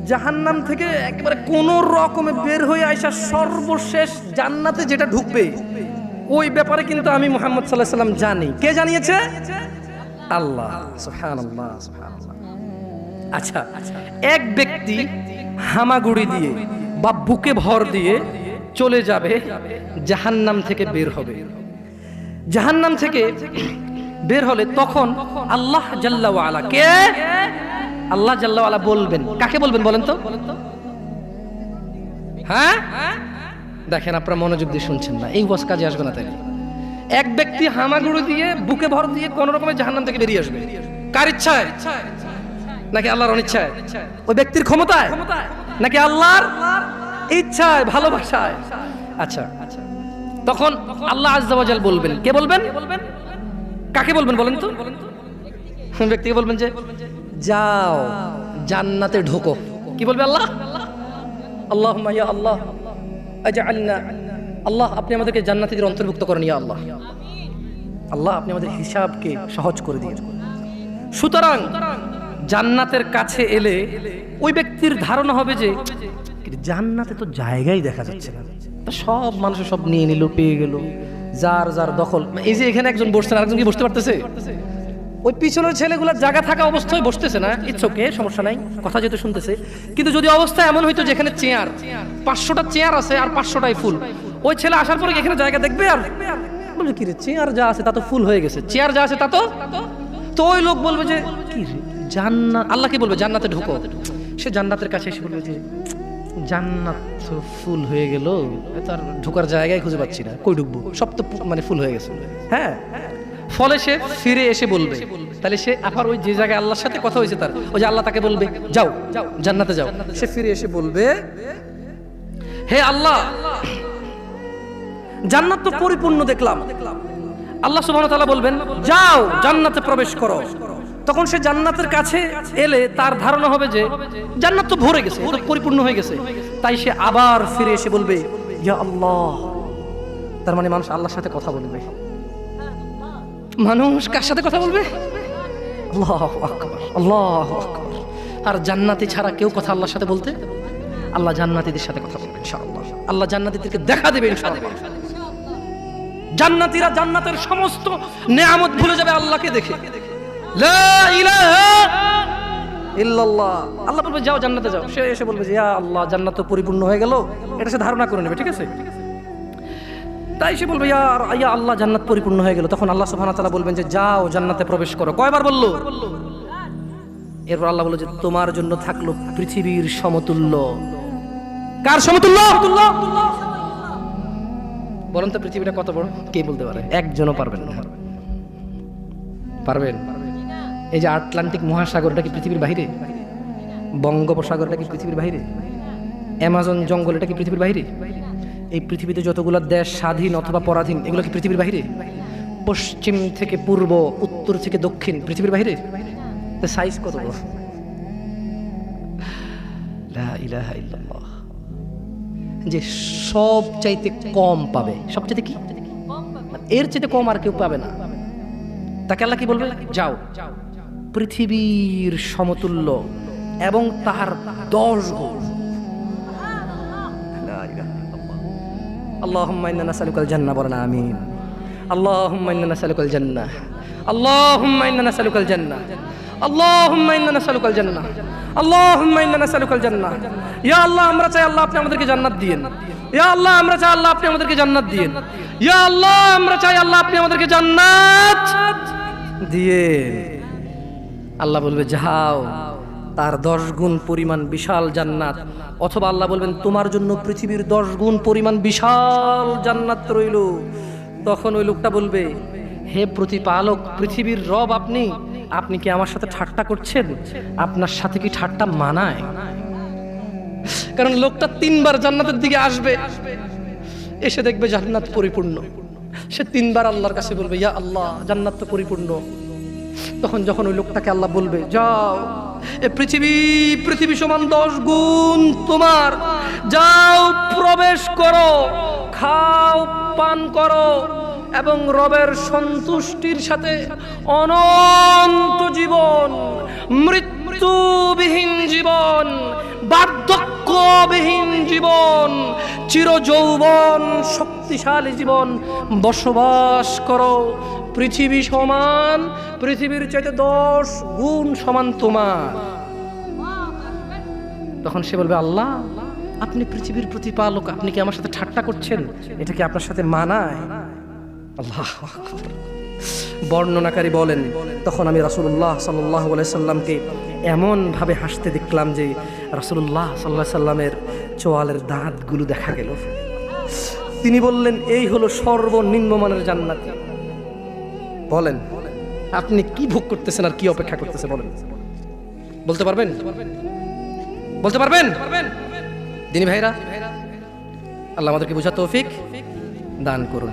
জাহান্নাম থেকে একেবারে কোন রকমে বের হয়ে আইসা সর্বশেষ জান্নাতে যেটা ঢুকবে ওই ব্যাপারে কিন্তু আমি মুহাম্মদ সাল্লাল্লাহু আলাইহি ওয়াসাল্লাম জানি। কে জানিয়েছে? আল্লাহ। সুবহানাল্লাহ, সুবহানাল্লাহ। আচ্ছা, এক ব্যক্তি হামাগুড়ি দিয়ে বা বুকে ভর দিয়ে চলে যাবে, জাহান্নাম থেকে বের হবে। জাহান্নাম থেকে বের হলে তখন আল্লাহ জাল্লা ওয়া আলা, কে? আল্লাহ জাল্লা ওয়া আলা বলবেন। কাকে বলবেন বলেন তো? হ্যাঁ, দেখেন আপনারা মনোযোগ দিয়ে শুনছেন না, এই ওয়াজ কাজে আসবে না। তাই এক ব্যক্তি হামাগুড়ি দিয়ে বুকে ভর দিয়ে কোন রকমের জাহান্নাম থেকে বেরিয়ে আসবে। কার ইচ্ছায় নাকি আল্লাহর অনিচ্ছায়? ওই ব্যক্তির ক্ষমতায় নাকি আল্লাহর ইচ্ছায়, ভালোবাসায়? আচ্ছা, তখন আল্লাহ আযজা ওয়া জাল বলবেন। কে বলবেন? কাকে বলবেন বলেন তো? ব্যক্তিকে বলবেন যে যাও জান্নাতে ঢোকো। কি বলবে আল্লাহ? আল্লাহুম্মা ইয়া আল্লাহ আজআলনা, আল্লাহ আপনি আমাদেরকে জান্নাতীদের অন্তর্ভুক্ত করেন। ইয়া আল্লাহ, আল্লাহ আপনি আমাদের হিসাবকে সহজ করে দিন। সুতরাং জান্নাতের কাছে এলে ওই ব্যক্তির ধারণা হবে যে জান্নাতে তো জায়গাই দেখা যাচ্ছে না, সব মানুষ সব নিয়ে নিল, পেয়ে গেল, যার যার দখল। এই যে এখানে একজন বসছেন, আরেকজন কি বসতে পারতেছে? ওই পিছনের ছেলেগুলো জায়গা থাকা অবস্থায় বসতেছে না, ইটস ওকে, সমস্যা নাই, কথা যেহেতু শুনতেছে। কিন্তু যদি অবস্থা এমন হইতো যেখানে চেয়ার 500টা চেয়ার আছে আর 500টাই ফুল, ওই ছেলে আসার পরে এখানে জায়গা দেখবে আর বলবে কি রে, চেয়ার যা আছে তা তো ফুল হয়ে গেছে, চেয়ার যা আছে তা তো ওই লোক বলবে যে কি রে জান্নাত, আল্লাহ কি বলবে? জান্নাতে ঢুকো। সে জান্নাতের কাছে এসে বলবে যে জান্নাত তো ফুল হয়ে গেল, তার ঢোকার জায়গায় খুঁজে পাচ্ছি না, কই ঢুকবো, সব তো মানে ফুল হয়ে গেছে। হ্যাঁ, ফলে সে ফিরে এসে বলবে, তাহলে সে আবার ওই যে জায়গায় আল্লাহর সাথে কথা হয়েছে তার, ওই যে আল্লাহ তাকে বলবে যাও জান্নাতে যাও, সে ফিরে এসে বলবে হে আল্লাহ জান্নাত তো পরিপূর্ণ দেখলাম। আল্লাহ সুবহানাহু ওয়া তাআলা বলবেন যাও জান্নাতে প্রবেশ করো। তখন সে জান্নাতের কাছে এলে তার ধারণা হবে যে জান্নাত তো ভরে গেছে, তো পরিপূর্ণ হয়ে গেছে। তাই সে আবার ফিরে এসে বলবে ইয়া আল্লাহ। তার মানে মানুষ আল্লাহর সাথে কথা বলবে। মানুষ কার সাথে কথা বলবে? আল্লাহু আকবার, আল্লাহু আকবার। আর জান্নাতি ছাড়া কেউ কথা আল্লাহর সাথে বলতে? আল্লাহ জান্নাতীদের সাথে কথা বলবেন ইনশাআল্লাহ। আল্লাহ জান্নাতীদেরকে দেখা দেবে ইনশাআল্লাহ। জান্নাতীরা জান্নাতের সমস্ত নেয়ামত ভুলে যাবে আল্লাহকে দেখে। লা ইলাহা ইল্লাল্লাহ। আল্লাহ বলবে যাও জান্নাতে যাও। সে এসে বলবে যে ইয়া আল্লাহ জান্নাত তো পরিপূর্ণ হয়ে গেল, এটা সে ধারণা করে নেবে, ঠিক আছে? তাই সে বলবে ইয়া আল্লাহ জান্নাত পরিপূর্ণ হয়ে গেল। তখন আল্লাহ সুবহানাহু ওয়া তাআলা বলবেন যে যাও জান্নাতে প্রবেশ করো। কয়বার বললো? এরপর আল্লাহ বলল যে তোমার জন্য থাকলো পৃথিবীর সমতুল্য। কার সমতুল্য? বলেন তো পৃথিবীটা কত বড়? কে বলতে পারে? একজনও পারবেন না। পারবেন? এই যে আটলান্টিক মহাসাগরটা কি পৃথিবীর বাইরে? বঙ্গোপসাগরটা কি পৃথিবীর বাইরে? অ্যামাজন জঙ্গল এটা কি পৃথিবীর বাইরে? এই পৃথিবীতে যতগুলো দেশ স্বাধীন অথবা পরাধীন এগুলো কি পৃথিবীর বাইরে? পশ্চিম থেকে পূর্ব, উত্তর থেকে দক্ষিণ পৃথিবীর বাইরে? সাইজ কত বড়! লা ইলাহা ইল্লাল্লাহ। যে সব চাইতে কম পাবে, সবচাইতে কি এর চাইতে কম আর কেউ পাবে না, তাকে আল্লাহ কি বলবে? যাও পৃথিবীর সমতুল্য এবং তার 10 গুণ। আল্লাহুম্মা ইন্না নাসআলুকাল জান্নাহ, বলেন আমিন। আল্লাহুম্মা ইন্না নাসআলুকাল জান্নাহ, আল্লাহুম্মা ইন্না নাসআলুকাল জান্নাহ, আল্লাহুম্মা ইন্না নাসআলুকাল জান্নাহ, আল্লাহুম্মা ইন্না নাসআলুকাল জান্নাহ। ইয়া আল্লাহ আমরা চাই আল্লাহ আপনি আমাদেরকে জান্নাত দিয়েন। ইয়া আল্লাহ আমরা চাই আল্লাহ আপনি আমাদেরকে জান্নাত দিয়েন। ইয়া আল্লাহ আমরা চাই আল্লাহ আপনি আমাদেরকে জান্নাত দিয়েন। আল্লাহ বলবে যাও তার 10 গুণ পরিমাণ বিশাল জান্নাত। অথবা আল্লাহ বলবেন তোমার জন্য পৃথিবীর 10 গুণ পরিমাণ বিশাল জান্নাত রইল। তখন ওই লোকটা বলবে হে প্রতিপালক, পৃথিবীর রব আপনি, আপনি কি আমার সাথে ঠাট্টা করছেন? আপনার সাথে কি ঠাট্টা মানায়? কারণ লোকটা 3 বার জান্নাতের দিকে আসবে, এসে দেখবে জান্নাত পরিপূর্ণ। সে 3 বার আল্লাহর কাছে বলবে ইয়া আল্লাহ জান্নাত তো পরিপূর্ণ। তখন যখন ওই লোকটাকে আল্লাহ বলবে যাও এ পৃথিবী সমান 10 গুণ তোমার, যাও প্রবেশ করো, খাও পান করো এবং রবের সন্তুষ্টির সাথে অনন্ত জীবন, মৃত্যুবিহীন জীবন, বার্ধক্যবিহীন জীবন, চিরযৌবন শক্তিশালী জীবন বসবাস করো। পৃথিবী সমান, পৃথিবীর চাইতে 10 গুণ সমান তোমার। তখন সে বলবে, আল্লাহ আপনি পৃথিবীর প্রতিপালক, আপনি কি আমার সাথে ঠাট্টা করছেন? এটা কি আপনার সাথে মানায়? আল্লাহ আকবার। বর্ণনাকারী বলেন, তখন আমি রাসূলুল্লাহ সাল্লাল্লাহু আলাইহি সাল্লামকে এমন ভাবে হাসতে দেখলাম যে রাসূলুল্লাহ সাল্লাল্লাহু আলাইহি সাল্লামের চোয়ালের দাঁতগুলো দেখা গেল। তিনি বললেন, এই হলো সর্বনিম্ন মানের জান্নাতি। বলেন আপনি কি ভোগ করতেছেন আর কি অপেক্ষা করতেছেন? বলেন, বলতে পারবেন? বলতে পারবেন? দিনী ভাইরা, আল্লাহ আমাদেরকে বুঝার তৌফিক দান করুন।